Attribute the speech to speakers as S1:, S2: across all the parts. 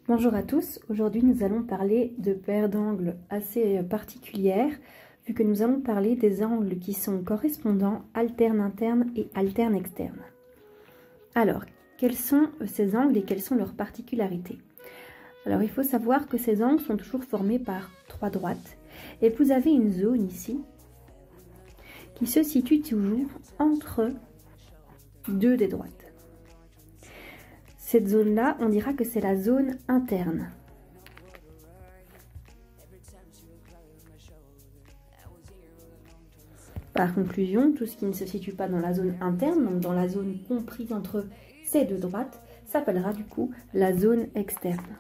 S1: Bonjour à tous, aujourd'hui nous allons parler de paires d'angles assez particulières, vu que nous allons parler des angles qui sont correspondants, alternes internes et alternes externes. Alors, quels sont ces angles et quelles sont leurs particularités? Alors il faut savoir que ces angles sont toujours formés par trois droites, et vous avez une zone ici, qui se situe toujours entre deux des droites. Cette zone-là, on dira que c'est la zone interne. Par conclusion, tout ce qui ne se situe pas dans la zone interne, donc dans la zone comprise entre ces deux droites, s'appellera du coup la zone externe.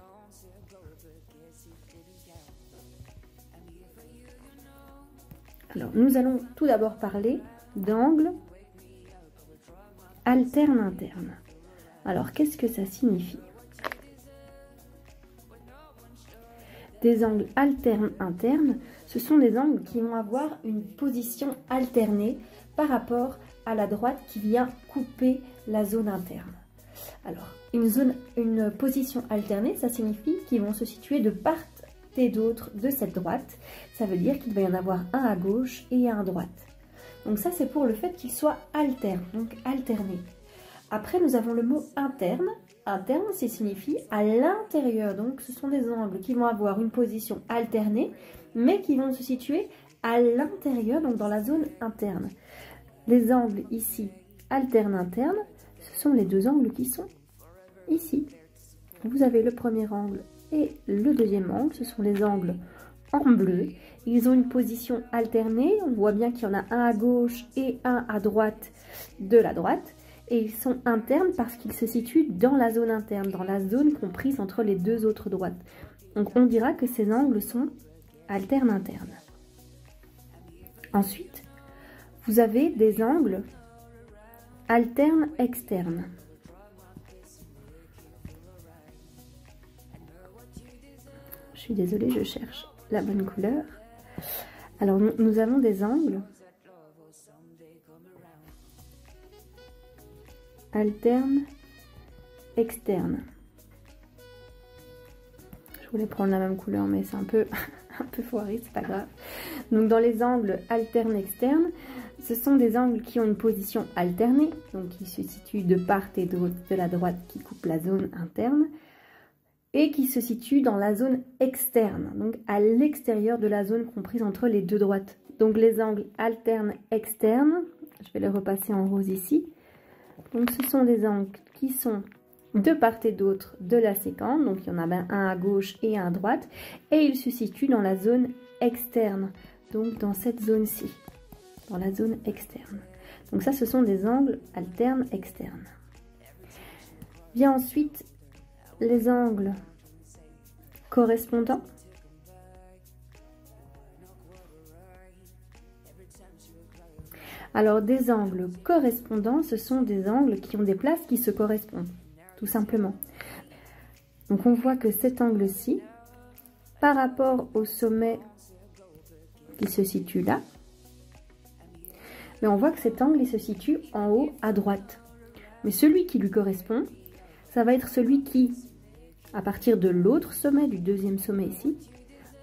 S1: Alors, nous allons tout d'abord parler d'angles alternes internes. Alors, qu'est-ce que ça signifie? Des angles alternes internes, ce sont des angles qui vont avoir une position alternée par rapport à la droite qui vient couper la zone interne. Alors, une position alternée, ça signifie qu'ils vont se situer de part et d'autre de cette droite. Ça veut dire qu'il va y en avoir un à gauche et un à droite. Donc ça, c'est pour le fait qu'ils soient alternes, donc alternés. Après, nous avons le mot interne. Interne, ça signifie à l'intérieur. Donc, ce sont des angles qui vont avoir une position alternée, mais qui vont se situer à l'intérieur, donc dans la zone interne. Les angles ici, alterne interne, ce sont les deux angles qui sont ici. Vous avez le premier angle et le deuxième angle. Ce sont les angles en bleu. Ils ont une position alternée. On voit bien qu'il y en a un à gauche et un à droite de la droite. Et ils sont internes parce qu'ils se situent dans la zone interne, dans la zone comprise entre les deux autres droites. Donc on dira que ces angles sont alternes internes. Ensuite, vous avez des angles alternes externes. Je suis désolée, je cherche la bonne couleur. Alors nous avons des angles alterne externe. Je voulais prendre la même couleur, mais c'est un peu foiré, c'est pas grave. Donc dans les angles alterne externe, ce sont des angles qui ont une position alternée, donc qui se situent de part et d'autre de la droite qui coupe la zone interne, et qui se situent dans la zone externe, donc à l'extérieur de la zone comprise entre les deux droites. Donc les angles alterne externe, je vais les repasser en rose ici. Donc ce sont des angles qui sont de part et d'autre de la séquence, donc il y en a bien un à gauche et un à droite, et ils se situent dans la zone externe, donc dans cette zone-ci, dans la zone externe. Donc ça, ce sont des angles alternes externes. Vient ensuite les angles correspondants. Alors, des angles correspondants, ce sont des angles qui ont des places qui se correspondent, tout simplement. Donc, on voit que cet angle-ci, par rapport au sommet qui se situe là, mais on voit que cet angle il se situe en haut à droite. Mais celui qui lui correspond, ça va être celui qui, à partir de l'autre sommet, du deuxième sommet ici,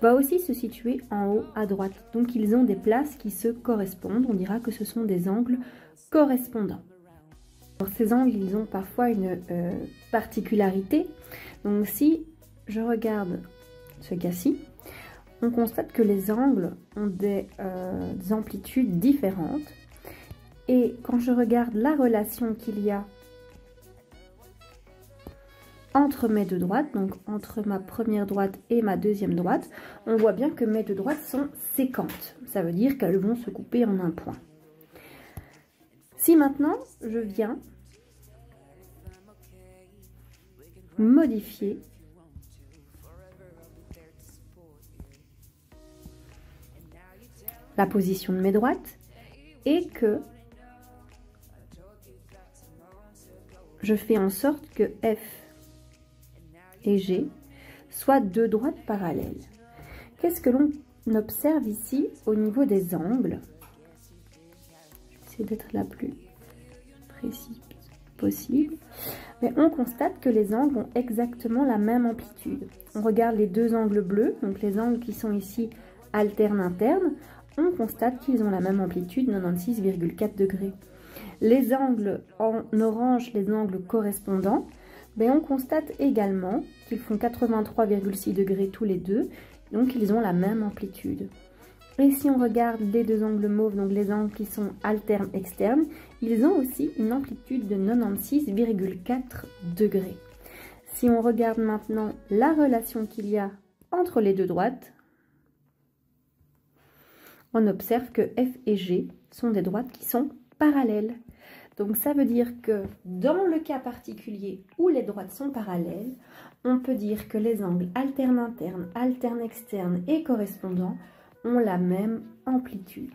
S1: va aussi se situer en haut à droite. Donc ils ont des places qui se correspondent. On dira que ce sont des angles correspondants. Alors, ces angles, ils ont parfois une particularité. Donc si je regarde ce cas-ci, on constate que les angles ont des amplitudes différentes. Et quand je regarde la relation qu'il y a entre mes deux droites, donc entre ma première droite et ma deuxième droite, on voit bien que mes deux droites sont séquentes. Ça veut dire qu'elles vont se couper en un point. Si maintenant, je viens modifier la position de mes droites et que je fais en sorte que F et G soient deux droites parallèles. Qu'est-ce que l'on observe ici au niveau des angles? Je vais essayer d'être la plus précise possible. Mais on constate que les angles ont exactement la même amplitude. On regarde les deux angles bleus, donc les angles qui sont ici alternes-internes, on constate qu'ils ont la même amplitude, 96,4 degrés. Les angles en orange, les angles correspondants, ben on constate également qu'ils font 83,6 degrés tous les deux, donc ils ont la même amplitude. Et si on regarde les deux angles mauves, donc les angles qui sont alternes externes, ils ont aussi une amplitude de 96,4 degrés. Si on regarde maintenant la relation qu'il y a entre les deux droites, on observe que F et G sont des droites qui sont parallèles. Donc ça veut dire que dans le cas particulier où les droites sont parallèles, on peut dire que les angles alternes internes, alternes externes et correspondants ont la même amplitude.